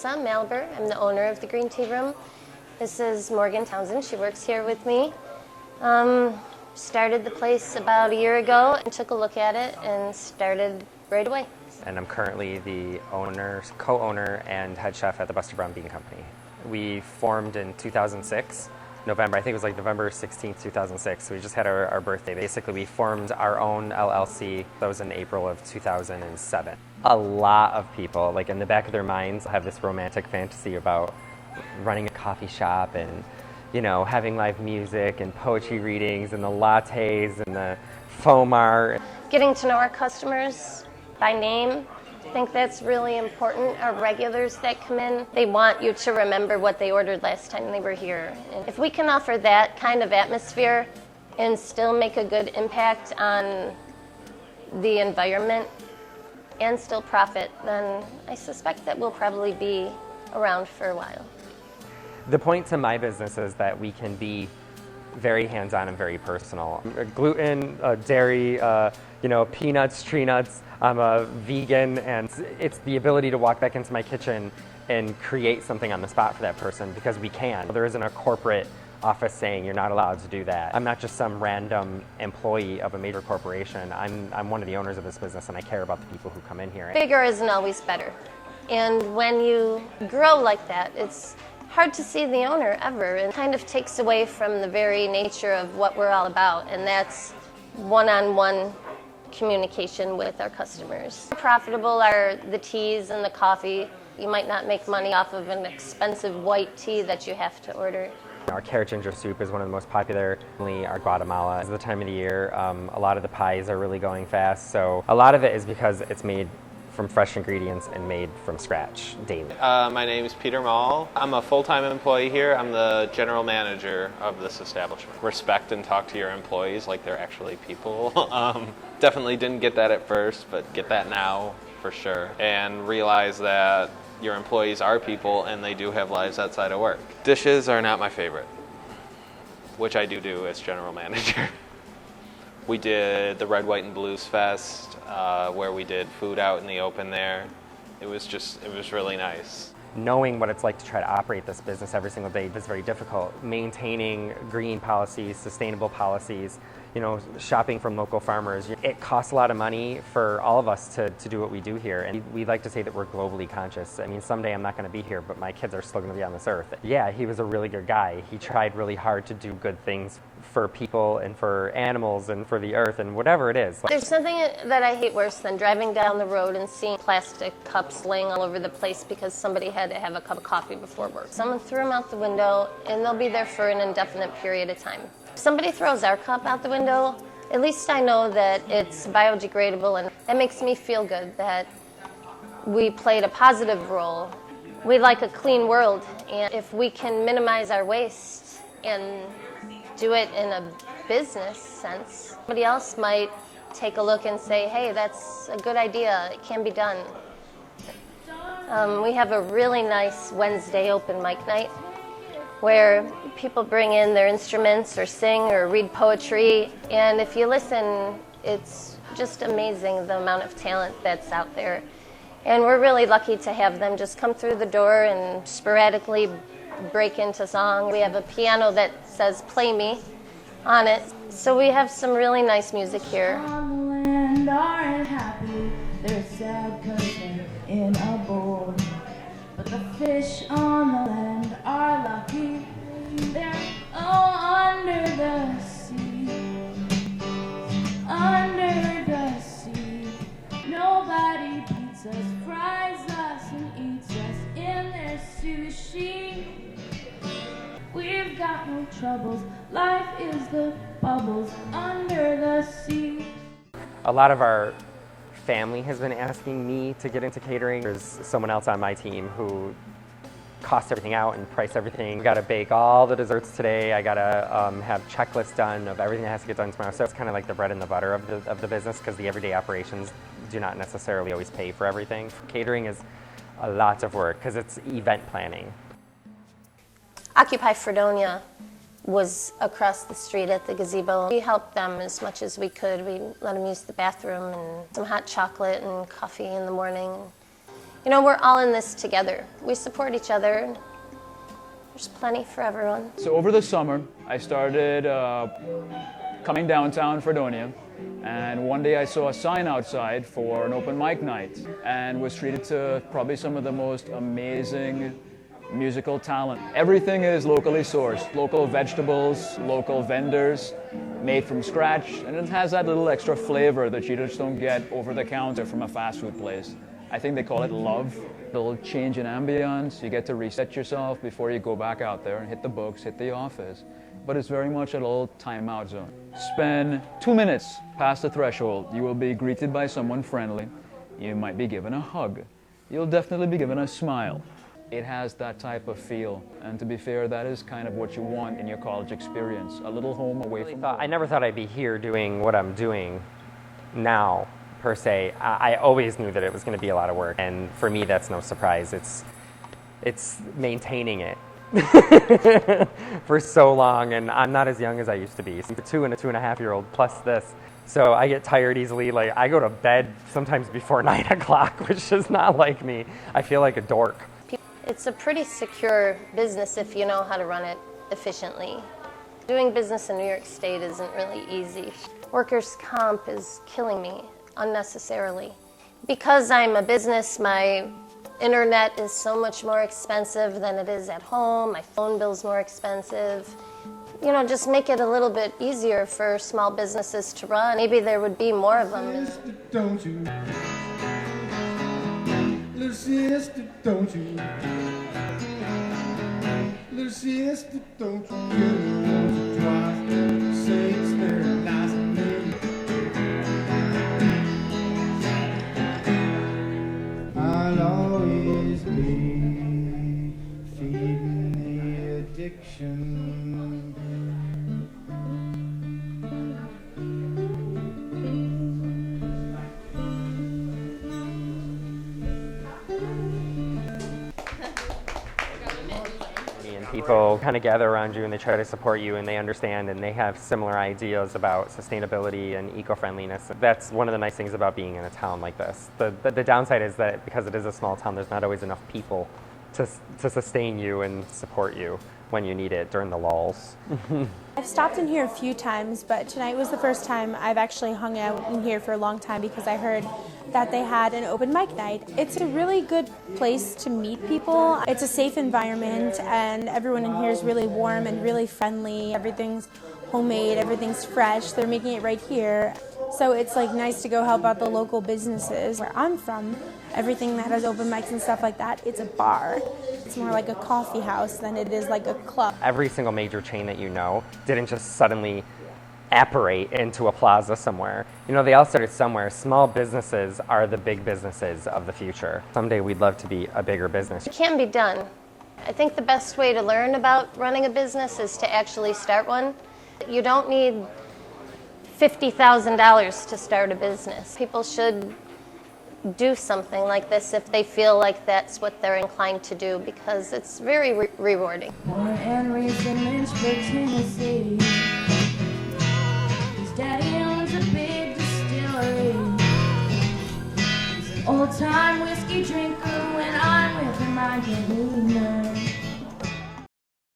Melissa Malber. I'm the owner of the Green Tea Room. This is Morgan Townsend. She works here with me. Started the place about a year ago and took a look at it and started right away. And I'm currently the co-owner and head chef at the Buster Brown Bean Company. We formed in 2006, November, I think it was like November 16th, 2006. So we just had our birthday. Basically, we formed our own LLC. That was in April of 2007. A lot of people, like in the back of their minds, have this romantic fantasy about running a coffee shop and, you know, having live music and poetry readings and the lattes and the foam art. Getting to know our customers by name, I think that's really important. Our regulars that come in, they want you to remember what they ordered last time they were here. And if we can offer that kind of atmosphere and still make a good impact on the environment and still profit, then I suspect that we'll probably be around for a while. The point to my business is that we can be very hands-on and very personal. Gluten, dairy, peanuts, tree nuts. I'm a vegan, and it's the ability to walk back into my kitchen and create something on the spot for that person because we can. There isn't a corporate office saying you're not allowed to do that. I'm not just some random employee of a major corporation. I'm one of the owners of this business, and I care about the people who come in here. Bigger isn't always better. And when you grow like that, it's hard to see the owner ever. It kind of takes away from the very nature of what we're all about, and that's one-on-one communication with our customers. Profitable are the teas and the coffee. You might not make money off of an expensive white tea that you have to order. Our carrot ginger soup is one of the most popular. Our Guatemala is the time of the year. A lot of the pies are really going fast, so a lot of it is because it's made from fresh ingredients and made from scratch daily. My name is Peter Mall. I'm a full-time employee here. I'm the general manager of this establishment. Respect and talk to your employees like they're actually people. Definitely didn't get that at first, but get that now for sure. And realize that your employees are people and they do have lives outside of work. Dishes are not my favorite, which I do as general manager. We did the Red, White, and Blues Fest, where we did food out in the open there. It was really nice. Knowing what it's like to try to operate this business every single day is very difficult. Maintaining green policies, sustainable policies, shopping from local farmers. It costs a lot of money for all of us to do what we do here. And we like to say that we're globally conscious. I mean, someday I'm not going to be here, but my kids are still going to be on this earth. Yeah, he was a really good guy. He tried really hard to do good things for people and for animals and for the earth and whatever it is. There's nothing that I hate worse than driving down the road and seeing plastic cups laying all over the place because somebody had to have a cup of coffee before work. Someone threw them out the window and they'll be there for an indefinite period of time. If somebody throws our cup out the window, at least I know that it's biodegradable, and that makes me feel good that we played a positive role. We like a clean world, and if we can minimize our waste and do it in a business sense, somebody else might take a look and say, hey, that's a good idea, it can be done. We have a really nice Wednesday open mic night where people bring in their instruments or sing or read poetry, and if you listen, it's just amazing the amount of talent that's out there. And we're really lucky to have them just come through the door and sporadically break into song. We have a piano that says "Play Me" on it, so we have some really nice music here. On the land aren't happy, they're sad 'cause they're in a bowl. But the fish on the land are lucky, they're under the sea. Under the sea, nobody beats us, fries us, and eats us in their sushi. We've got no troubles, life is the bubbles under the sea. A lot of our family has been asking me to get into catering. There's someone else on my team who costs everything out and price everything. I gotta bake all the desserts today. I gotta have checklists done of everything that has to get done tomorrow. So it's kind of like the bread and the butter of the business, because the everyday operations do not necessarily always pay for everything. Catering is a lot of work because it's event planning. Occupy Fredonia was across the street at the gazebo. We helped them as much as we could. We let them use the bathroom and some hot chocolate and coffee in the morning. You know, we're all in this together. We support each other. And there's plenty for everyone. So over the summer, I started coming downtown Fredonia, and one day I saw a sign outside for an open mic night and was treated to probably some of the most amazing musical talent. Everything is locally sourced, local vegetables, local vendors, made from scratch, and it has that little extra flavor that you just don't get over the counter from a fast food place. I think they call it love. A little change in ambience, you get to reset yourself before you go back out there and hit the books, hit the office. But it's very much a little timeout zone. Spend 2 minutes past the threshold, you will be greeted by someone friendly. You might be given a hug. You'll definitely be given a smile. It has that type of feel, and to be fair, that is kind of what you want in your college experience. A little home away from home. I never thought I'd be here doing what I'm doing now, per se. I always knew that it was going to be a lot of work, and for me, that's no surprise. It's maintaining it for so long, and I'm not as young as I used to be. So 2 and a 2.5-year-old plus this. So I get tired easily. Like, I go to bed sometimes before 9 o'clock, which is not like me. I feel like a dork. It's a pretty secure business if you know how to run it efficiently. Doing business in New York State isn't really easy. Workers' comp is killing me unnecessarily. Because I'm a business, my internet is so much more expensive than it is at home. My phone bill's more expensive. You know, just make it a little bit easier for small businesses to run. Maybe there would be more of them. Don't you? Little sister, don't you? Little sister, don't you get it once or twice? Say it's very nice and neat. I'll always be feeding the addiction. People kind of gather around you and they try to support you, and they understand and they have similar ideas about sustainability and eco-friendliness. That's one of the nice things about being in a town like this. The downside is that because it is a small town, there's not always enough people to sustain you and support you when you need it during the lulls. I've stopped in here a few times, but tonight was the first time I've actually hung out in here for a long time because I heard that they had an open mic night. It's a really good place to meet people. It's a safe environment, and everyone in here is really warm and really friendly. Everything's homemade, everything's fresh. They're making it right here. So it's like nice to go help out the local businesses. Where I'm from, everything that has open mics and stuff like that, it's a bar. It's more like a coffee house than it is like a club. Every single major chain that you know didn't just suddenly apparate into a plaza somewhere. You know, they all started somewhere. Small businesses are the big businesses of the future. Someday we'd love to be a bigger business. It can be done. I think the best way to learn about running a business is to actually start one. You don't need $50,000 to start a business. People should do something like this if they feel like that's what they're inclined to do, because it's very rewarding. Born and raised in Lynchburg, Tennessee. His daddy owns a big distillery. He's an old-time whiskey drinker. When I'm with him, I get loose.